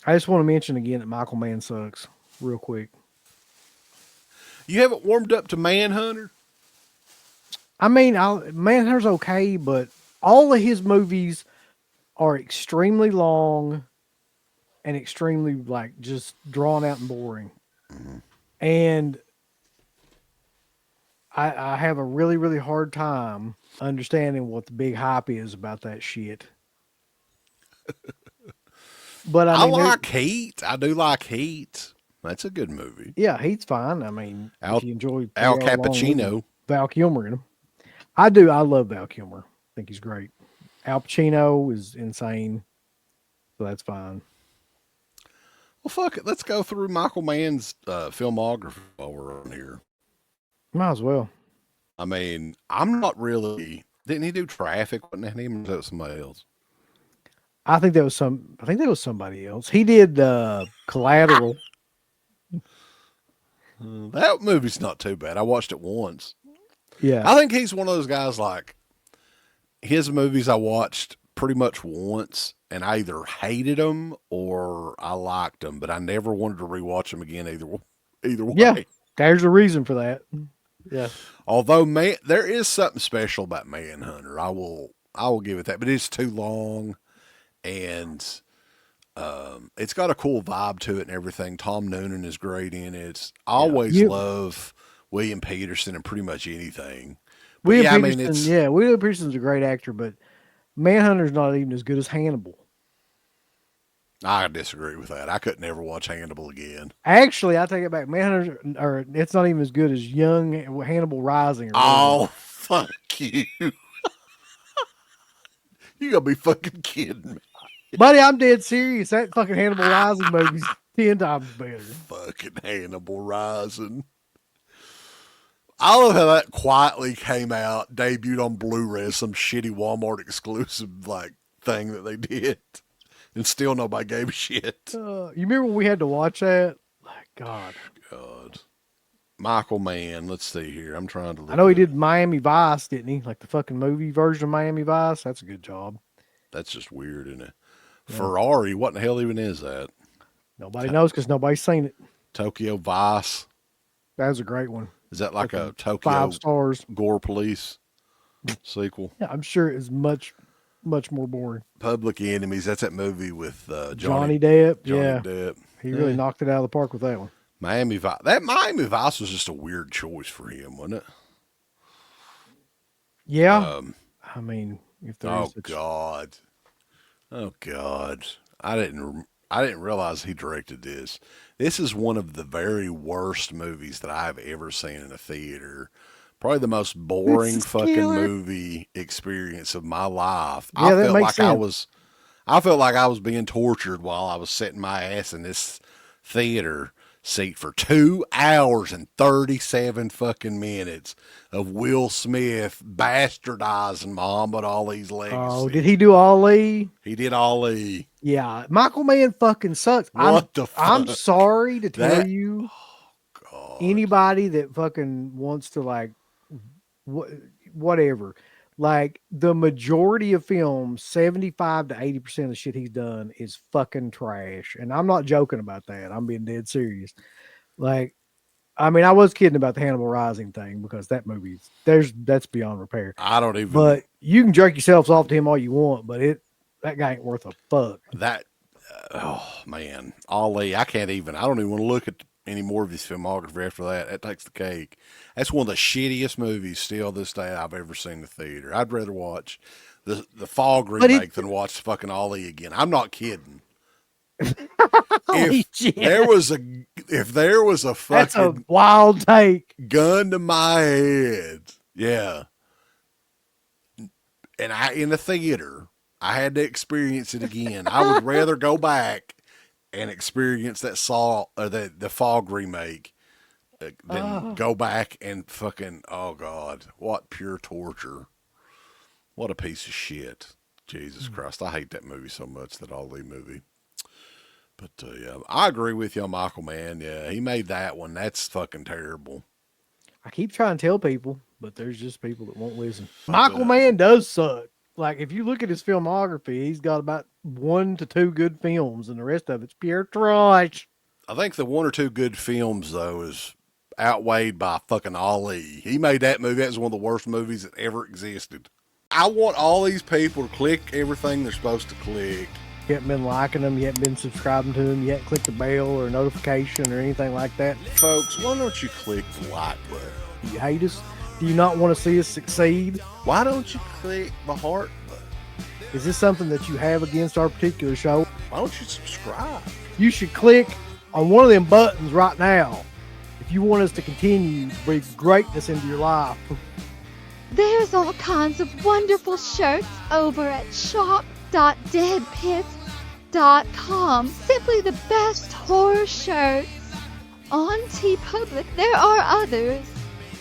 I just want to mention again that Michael Mann sucks, real quick. You haven't warmed up to Manhunter? I mean, Manhunter's okay, but all of his movies are extremely long and extremely like just drawn out and boring. And I have a really, really hard time understanding what the big hype is about that shit. But I I mean, like Heat. I do like Heat. That's a good movie. yeah, he's fine. I mean, if Al you enjoy Al 3 hour long movies, Cappuccino. Val Kilmer in them. I do. I love Val Kilmer. I think he's great. Al Pacino is insane, so that's fine. Well, fuck it. Let's go through Michael Mann's filmography while we're on here. Might as well. I mean, I'm not really. Didn't he do Traffic? Wasn't that him or was that somebody else? I think that was somebody else. He did Collateral. That movie's not too bad. I watched it once. Yeah. I think he's one of those guys like his movies I watched pretty much once and I either hated them or I liked them, but I never wanted to rewatch them again either way. Yeah. There's a reason for that. Yeah. Although there is something special about Manhunter. I will give it that, but it's too long and it's got a cool vibe to it and everything. Tom Noonan is great in it. I always love William Peterson in pretty much anything. But William Peterson, William Peterson's a great actor, but Manhunter's not even as good as Hannibal. I disagree with that. I could never watch Hannibal again. Actually, I take it back. Manhunter, or it's not even as good as Young Hannibal Rising. Oh, fuck you. You gotta be fucking kidding me. Buddy, I'm dead serious. That fucking Hannibal Rising movie's 10 times better. Fucking Hannibal Rising. I love how that quietly came out, debuted on Blu-ray, some shitty Walmart exclusive like thing that they did, and still nobody gave a shit. You remember when we had to watch that? Like, God. Michael Mann. Let's see here. I'm trying to look. I know he did Miami Vice, didn't he? Like the fucking movie version of Miami Vice. That's a good job. That's just weird, isn't it? Yeah. Ferrari. What in the hell even is that? Nobody knows because nobody's seen it. Tokyo Vice. That was a great one. Is that like a Tokyo 5 stars Gore Police sequel? Yeah, I'm sure it's much more boring. Public Enemies. That's that movie with Johnny Depp. Johnny Depp. He really knocked it out of the park with that one. Miami Vice. That Miami Vice was just a weird choice for him, wasn't it? Yeah. I mean, if there oh God, I didn't realize he directed this. This is one of the very worst movies that I've ever seen in a theater. Probably the most boring fucking movie experience of my life. Yeah, that makes sense. I felt like I was being tortured while I was setting my ass in this theater seat for 2 hours and 37 fucking minutes of Will Smith bastardizing Muhammad Ali's legacy. Oh, did he do Ali? He did Ali. Yeah, Michael Mann fucking sucks. What the fuck? I'm sorry to tell you, anybody that fucking wants to like, whatever, like the majority of films, 75 to 80% of the shit he's done is fucking trash. And I'm not joking about that. I'm being dead serious. Like, I mean, I was kidding about the Hannibal Rising thing because that movie's that's beyond repair. I don't even. But you can jerk yourselves off to him all you want, but that guy ain't worth a fuck. That, oh man, Ali, I don't even want to look at any more of his filmography after that. That takes the cake. That's one of the shittiest movies still this day I've ever seen in the theater. I'd rather watch the Fog remake than watch fucking Ali again. I'm not kidding. If there was a fucking that's a wild take, gun to my head, yeah, and in the theater, I had to experience it again. I would rather go back and experience that the Fog remake than go back and fucking, oh God, what pure torture. What a piece of shit. Jesus Christ. I hate that movie so much, that Ali movie. But yeah, I agree with you on Michael Mann. Yeah, he made that one. That's fucking terrible. I keep trying to tell people, but there's just people that won't listen. Michael Mann does suck. Like, if you look at his filmography, he's got about 1 to 2 good films, and the rest of it's pure trash. I think the one or two good films though is outweighed by fucking Ali. He made that movie. That was one of the worst movies that ever existed. I want all these people to click everything they're supposed to click. You haven't been liking them, you haven't been subscribing to them, you haven't clicked the bell or notification or anything like that. Folks, why don't you click the like button? Do you hate us? Do you not want to see us succeed? Why don't you click the heart button? Is this something that you have against our particular show? Why don't you subscribe? You should click on one of them buttons right now if you want us to continue to bring greatness into your life. There's all kinds of wonderful shirts over at shop.deadpit.com. Simply the best horror shirts. On TeePublic, there are others,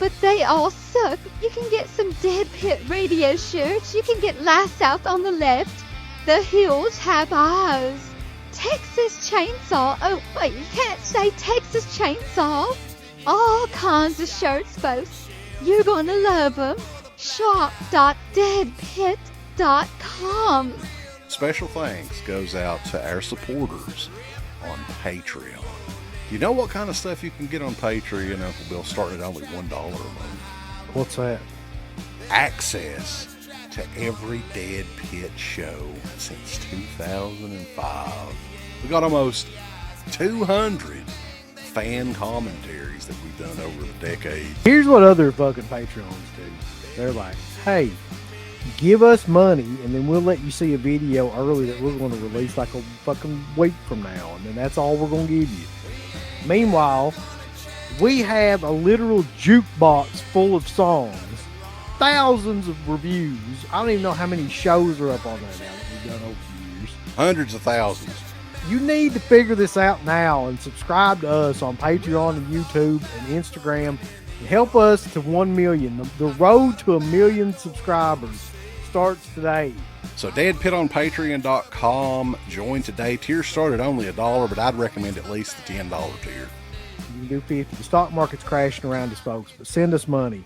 but they all suck. You can get some Dead Pit Radio shirts. You can get Last South on the Left. The Hills Have Eyes. Texas Chainsaw. Oh, wait, you can't say Texas Chainsaw. All kinds of shirts, folks. You're gonna love them. Shop.deadpit.com. Special thanks goes out to our supporters on Patreon. You know what kind of stuff you can get on Patreon, Uncle Bill, starting at only $1 a month? What's that? Access to every Dead Pit show since 2005. We got almost 200 fan commentaries that we've done over the decades. Here's what other fucking Patreons do. They're like, hey, give us money and then we'll let you see a video early that we're going to release like a fucking week from now, and then that's all we're going to give you. Meanwhile, we have a literal jukebox full of songs, thousands of reviews. I don't even know how many shows are up on there now that we've done over the years. Hundreds of thousands. You need to figure this out now and subscribe to us on Patreon and YouTube and Instagram and help us to 1 million. The road to 1 million subscribers starts today. So deadpitonpatreon.com. Join today. Tiers start at only $1, but I'd recommend at least the $10 tier. You can do 50. The stock market's crashing around us, folks, but send us money.